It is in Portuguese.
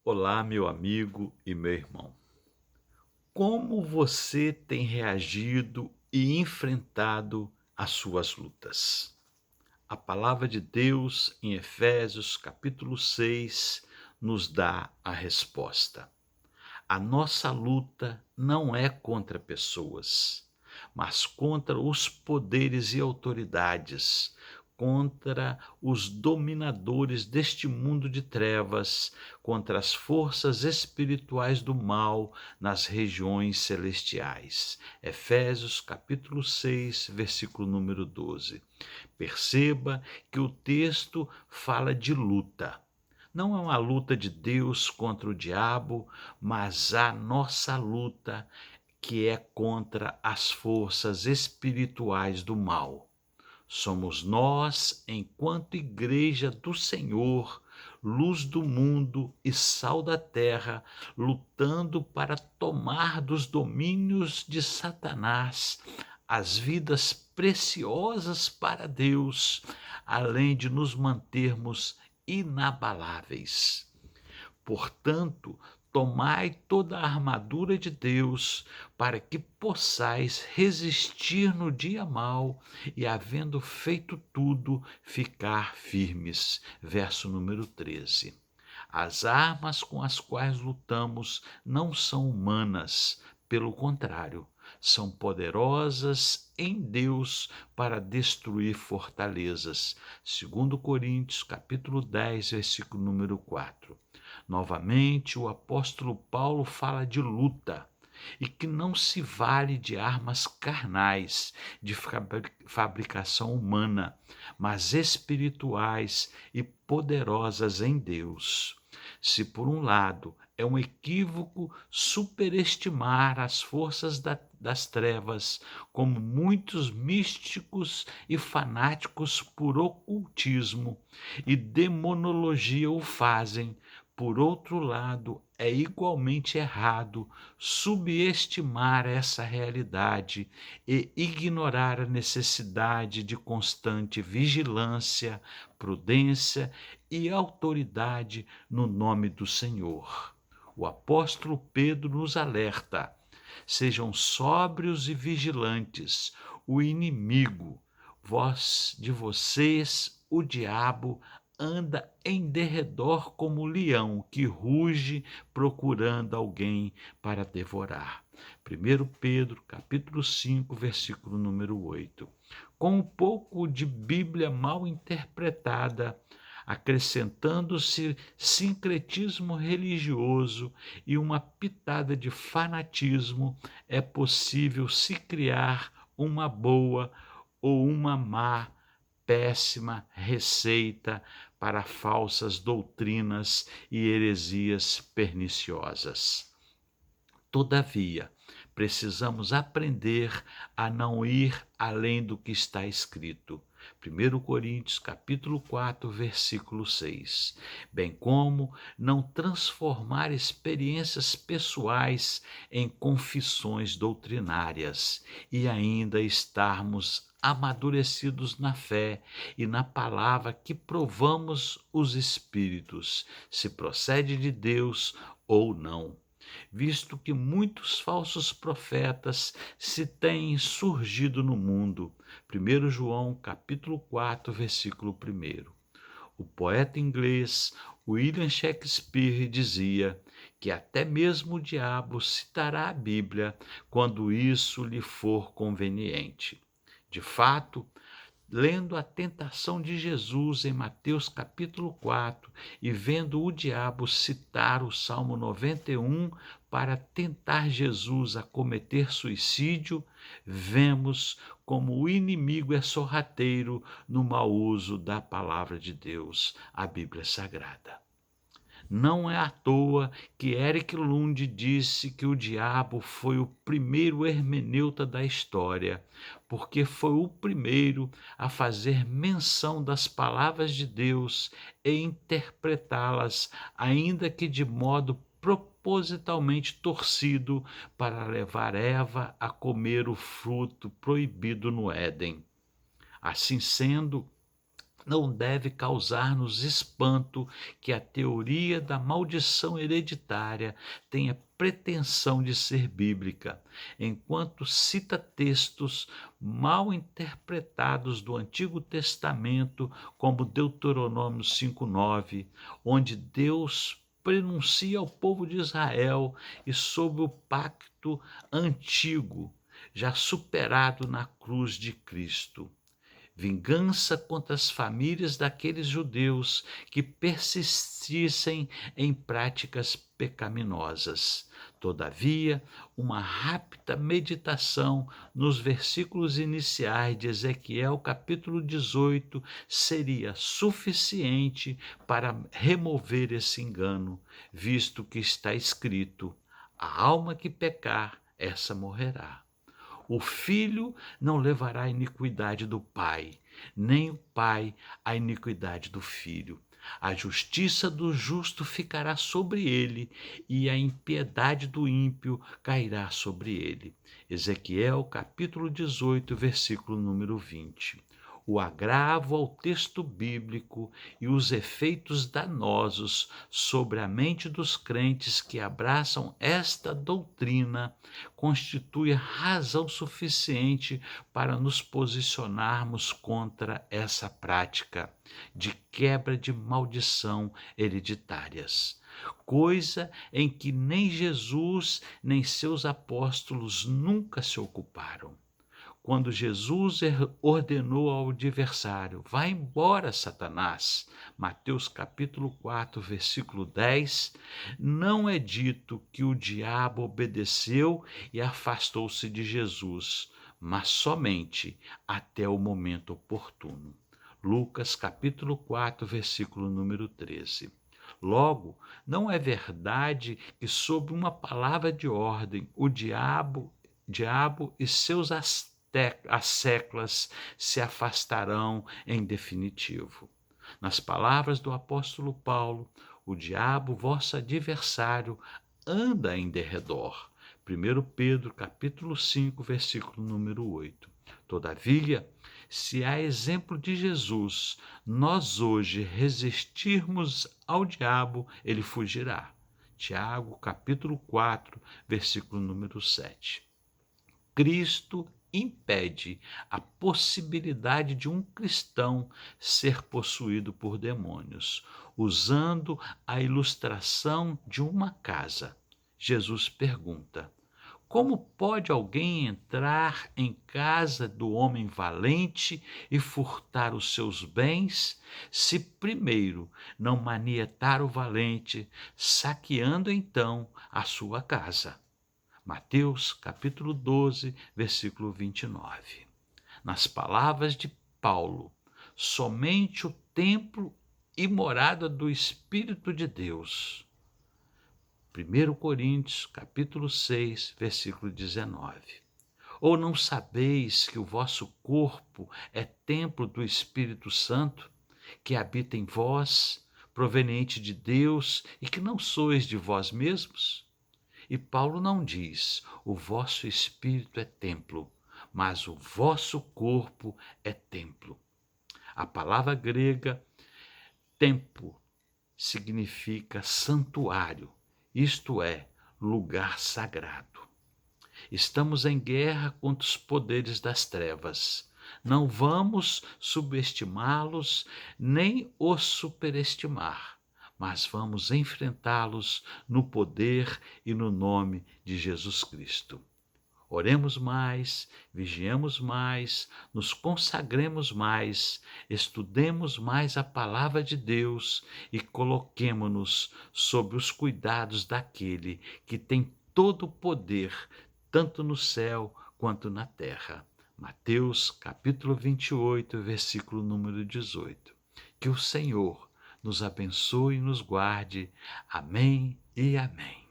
Olá, meu amigo e meu irmão. Como você tem reagido e enfrentado as suas lutas? A palavra de Deus em Efésios, capítulo 6, nos dá a resposta. A nossa luta não é contra pessoas, mas contra os poderes e autoridades, contra os dominadores deste mundo de trevas, contra as forças espirituais do mal nas regiões celestiais. Efésios capítulo 6, versículo número 12. Perceba que o texto fala de luta. Não é uma luta de Deus contra o diabo, mas a nossa luta que é contra as forças espirituais do mal. Somos nós, enquanto Igreja do Senhor, luz do mundo e sal da terra, lutando para tomar dos domínios de Satanás as vidas preciosas para Deus, além de nos mantermos inabaláveis. Portanto, tomai toda a armadura de Deus, para que possais resistir no dia mau e, havendo feito tudo, ficar firmes. Verso número 13. As armas com as quais lutamos não são humanas, pelo contrário, são poderosas em Deus para destruir fortalezas. Segundo Coríntios, capítulo 10, versículo número 4. Novamente, o apóstolo Paulo fala de luta e que não se vale de armas carnais, de fabricação humana, mas espirituais e poderosas em Deus. Se, por um lado, é um equívoco superestimar as forças das trevas, como muitos místicos e fanáticos por ocultismo e demonologia o fazem, por outro lado, é igualmente errado subestimar essa realidade e ignorar a necessidade de constante vigilância, prudência e autoridade no nome do Senhor. O apóstolo Pedro nos alerta: sejam sóbrios e vigilantes, o inimigo, de vocês, o diabo, anda em derredor como leão que ruge procurando alguém para devorar. 1 Pedro, capítulo 5, versículo número 8. Com um pouco de Bíblia mal interpretada, acrescentando-se sincretismo religioso e uma pitada de fanatismo, é possível se criar uma boa ou uma má, péssima receita para falsas doutrinas e heresias perniciosas. Todavia, precisamos aprender a não ir além do que está escrito. 1 Coríntios, capítulo 4, versículo 6. Bem como não transformar experiências pessoais em confissões doutrinárias e ainda estarmos amadurecidos na fé e na palavra que provamos os espíritos, se procede de Deus ou não, visto que muitos falsos profetas se têm surgido no mundo. 1 João, capítulo 4, versículo 1. O poeta inglês William Shakespeare dizia que até mesmo o diabo citará a Bíblia quando isso lhe for conveniente. De fato, lendo a tentação de Jesus em Mateus capítulo 4 e vendo o diabo citar o Salmo 91 para tentar Jesus a cometer suicídio, vemos como o inimigo é sorrateiro no mau uso da palavra de Deus, a Bíblia Sagrada. Não é à toa que Eric Lund disse que o diabo foi o primeiro hermeneuta da história, porque foi o primeiro a fazer menção das palavras de Deus e interpretá-las, ainda que de modo propositalmente torcido, para levar Eva a comer o fruto proibido no Éden. Assim sendo, não deve causar-nos espanto que a teoria da maldição hereditária tenha pretensão de ser bíblica, enquanto cita textos mal interpretados do Antigo Testamento, como Deuteronômio 5:9, onde Deus prenuncia ao povo de Israel e sobre o pacto antigo, já superado na cruz de Cristo. Vingança contra as famílias daqueles judeus que persistissem em práticas pecaminosas. Todavia, uma rápida meditação nos versículos iniciais de Ezequiel capítulo 18 seria suficiente para remover esse engano, visto que está escrito: a alma que pecar, essa morrerá. O filho não levará a iniquidade do pai, nem o pai a iniquidade do filho. A justiça do justo ficará sobre ele, e a impiedade do ímpio cairá sobre ele. Ezequiel capítulo 18, versículo número 20. O agravo ao texto bíblico e os efeitos danosos sobre a mente dos crentes que abraçam esta doutrina constitui razão suficiente para nos posicionarmos contra essa prática de quebra de maldição hereditárias, coisa em que nem Jesus nem seus apóstolos nunca se ocuparam. Quando Jesus ordenou ao adversário: vá embora, Satanás, Mateus capítulo 4, versículo 10, não é dito que o diabo obedeceu e afastou-se de Jesus, mas somente até o momento oportuno. Lucas capítulo 4, versículo número 13. Logo, não é verdade que, sob uma palavra de ordem, o diabo e seus asseclas se afastarão em definitivo. Nas palavras do apóstolo Paulo, o diabo, vosso adversário, anda em derredor. 1 Pedro capítulo 5, versículo número 8. Todavia, se a exemplo de Jesus, nós hoje resistirmos ao diabo, ele fugirá. Tiago capítulo 4, versículo número 7. Cristo impede a possibilidade de um cristão ser possuído por demônios, usando a ilustração de uma casa. Jesus pergunta: como pode alguém entrar em casa do homem valente e furtar os seus bens, se primeiro não manietar o valente, saqueando então a sua casa? Mateus capítulo 12, versículo 29. Nas palavras de Paulo, somente o templo e morada do Espírito de Deus. 1 Coríntios capítulo 6, versículo 19. Ou não sabeis que o vosso corpo é templo do Espírito Santo, que habita em vós, proveniente de Deus, e que não sois de vós mesmos? E Paulo não diz: o vosso espírito é templo, mas o vosso corpo é templo. A palavra grega templo significa santuário, isto é, lugar sagrado. Estamos em guerra contra os poderes das trevas. Não vamos subestimá-los nem os superestimar, mas vamos enfrentá-los no poder e no nome de Jesus Cristo. Oremos mais, vigiemos mais, nos consagremos mais, estudemos mais a palavra de Deus e coloquemo-nos sob os cuidados daquele que tem todo o poder, tanto no céu quanto na terra. Mateus capítulo 28, versículo número 18. Que o Senhor nos abençoe e nos guarde. Amém e amém.